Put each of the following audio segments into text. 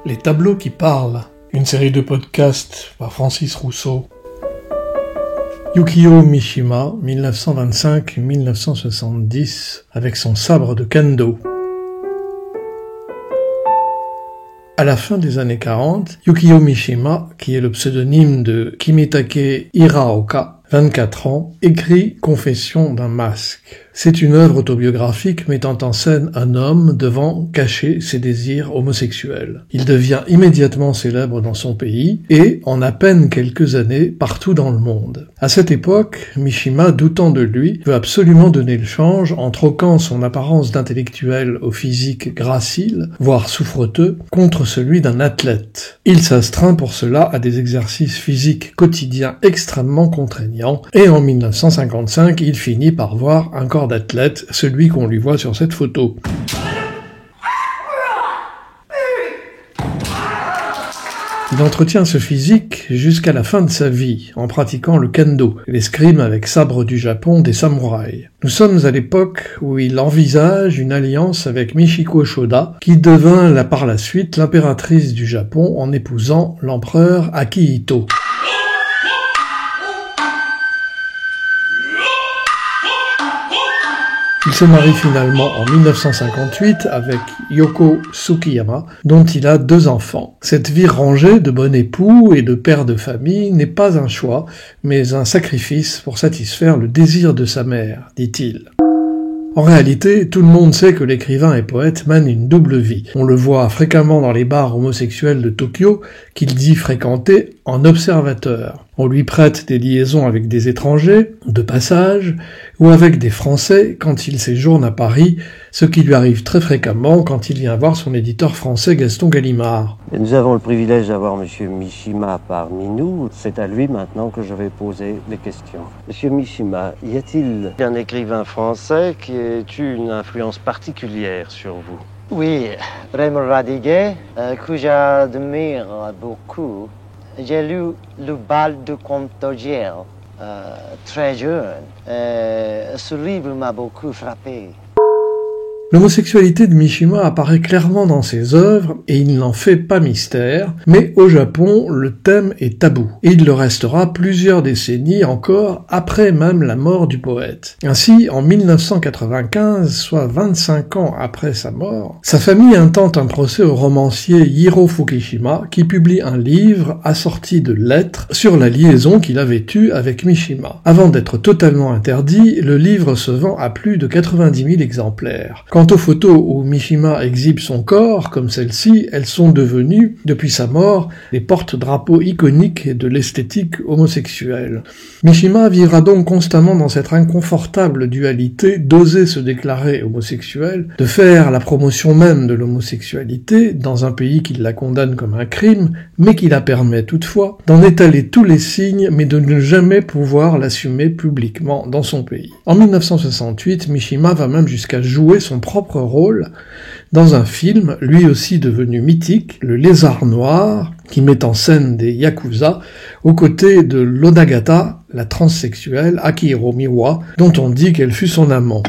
Les tableaux qui parlent, une série de podcasts par Francis Rousseau. Yukio Mishima, 1925-1970, avec son sabre de kendo. À la fin des années 40, Yukio Mishima, qui est le pseudonyme de Kimitake Hiraoka, 24 ans, écrit « Confession d'un masque ». C'est une œuvre autobiographique mettant en scène un homme devant cacher ses désirs homosexuels. Il devient immédiatement célèbre dans son pays et, en à peine quelques années, partout dans le monde. À cette époque, Mishima, doutant de lui, veut absolument donner le change en troquant son apparence d'intellectuel au physique gracile, voire souffreteux, contre celui d'un athlète. Il s'astreint pour cela à des exercices physiques quotidiens extrêmement contraignants et en 1955, il finit par voir un corps d'athlète, celui qu'on lui voit sur cette photo. Il entretient ce physique jusqu'à la fin de sa vie, en pratiquant le kendo, l'escrime avec sabre du Japon des samouraïs. Nous sommes à l'époque où il envisage une alliance avec Michiko Shoda, qui devint par la suite l'impératrice du Japon en épousant l'empereur Akihito. Il se marie finalement en 1958 avec Yoko Tsukiyama, dont il a 2 enfants. Cette vie rangée de bon époux et de père de famille n'est pas un choix, mais un sacrifice pour satisfaire le désir de sa mère, dit-il. En réalité, tout le monde sait que l'écrivain et poète mène une double vie. On le voit fréquemment dans les bars homosexuels de Tokyo, qu'il dit fréquenter en observateur. On lui prête des liaisons avec des étrangers, de passage, ou avec des Français quand il séjourne à Paris, ce qui lui arrive très fréquemment quand il vient voir son éditeur français Gaston Gallimard. Et nous avons le privilège d'avoir M. Mishima parmi nous. C'est à lui maintenant que je vais poser des questions. M. Mishima, y a-t-il un écrivain français qui ait eu une influence particulière sur vous? Oui, Raymond Radiguet, que j'admire beaucoup. J'ai lu Le bal de Comte d'Orgier, très jeune. Ce livre m'a beaucoup frappé. L'homosexualité de Mishima apparaît clairement dans ses œuvres et il n'en fait pas mystère, mais au Japon, le thème est tabou, et il le restera plusieurs décennies encore après même la mort du poète. Ainsi, en 1995, soit 25 ans après sa mort, sa famille intente un procès au romancier Hiro Fukushima qui publie un livre assorti de lettres sur la liaison qu'il avait eue avec Mishima. Avant d'être totalement interdit, le livre se vend à plus de 90 000 exemplaires. Quant aux photos où Mishima exhibe son corps, comme celle-ci, elles sont devenues, depuis sa mort, les porte-drapeaux iconiques de l'esthétique homosexuelle. Mishima vivra donc constamment dans cette inconfortable dualité d'oser se déclarer homosexuel, de faire la promotion même de l'homosexualité dans un pays qui la condamne comme un crime, mais qui la permet toutefois, d'en étaler tous les signes, mais de ne jamais pouvoir l'assumer publiquement dans son pays. En 1968, Mishima va même jusqu'à jouer son propre rôle dans un film, lui aussi devenu mythique, Le Lézard Noir, qui met en scène des yakuza, aux côtés de l'Onagata, la transsexuelle Akihiro Miwa, dont on dit qu'elle fut son amant.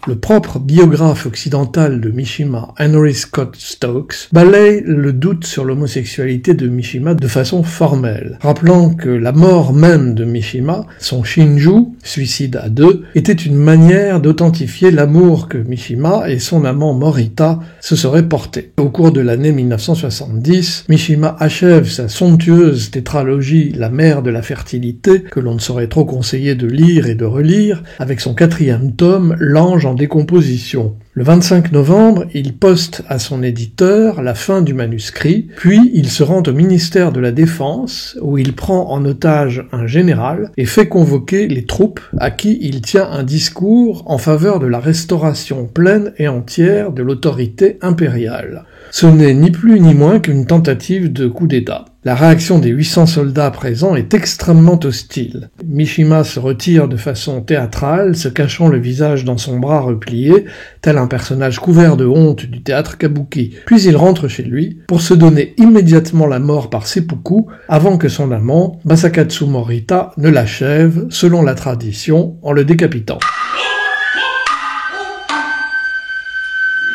Le propre biographe occidental de Mishima, Henry Scott Stokes, balaye le doute sur l'homosexualité de Mishima de façon formelle, rappelant que la mort même de Mishima, son shinju, suicide à 2, était une manière d'authentifier l'amour que Mishima et son amant Morita se seraient portés. Au cours de l'année 1970, Mishima achève sa somptueuse tétralogie La mère de la fertilité, que l'on ne saurait trop conseiller de lire et de relire, avec son 4e tome, L'ange en en décomposition. Le 25 novembre, il poste à son éditeur la fin du manuscrit, puis il se rend au ministère de la Défense, où il prend en otage un général et fait convoquer les troupes à qui il tient un discours en faveur de la restauration pleine et entière de l'autorité impériale. Ce n'est ni plus ni moins qu'une tentative de coup d'État. La réaction des 800 soldats présents est extrêmement hostile. Mishima se retire de façon théâtrale, se cachant le visage dans son bras replié, tel un personnage couvert de honte du théâtre kabuki. Puis il rentre chez lui pour se donner immédiatement la mort par seppuku avant que son amant, Masakatsu Morita, ne l'achève, selon la tradition, en le décapitant.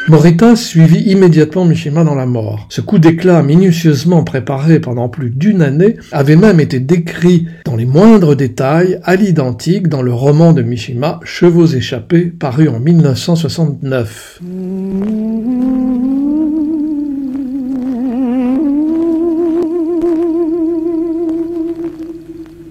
Morita suivit immédiatement Mishima dans la mort. Ce coup d'éclat minutieusement préparé pendant plus d'1 année avait même été décrit dans les moindres détails à l'identique dans le roman de Mishima, Chevaux échappés, paru en 1969.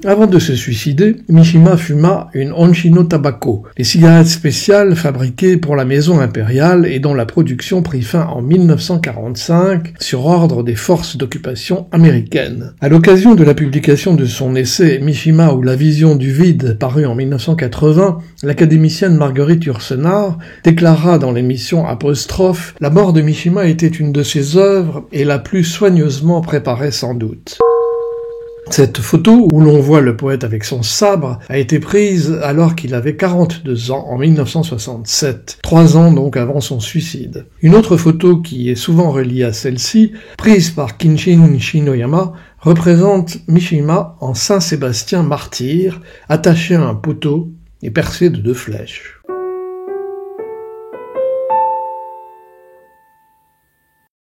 Avant de se suicider, Mishima fuma une Honshino Tabako, des cigarettes spéciales fabriquées pour la maison impériale et dont la production prit fin en 1945 sur ordre des forces d'occupation américaines. À l'occasion de la publication de son essai Mishima ou la vision du vide, paru en 1980, l'académicienne Marguerite Yourcenar déclara dans l'émission Apostrophe « La mort de Mishima était une de ses œuvres et la plus soigneusement préparée sans doute ». Cette photo, où l'on voit le poète avec son sabre, a été prise alors qu'il avait 42 ans, en 1967, 3 ans donc avant son suicide. Une autre photo qui est souvent reliée à celle-ci, prise par Kinshin Shinoyama, représente Mishima en Saint Sébastien martyr, attaché à un poteau et percé de 2 flèches.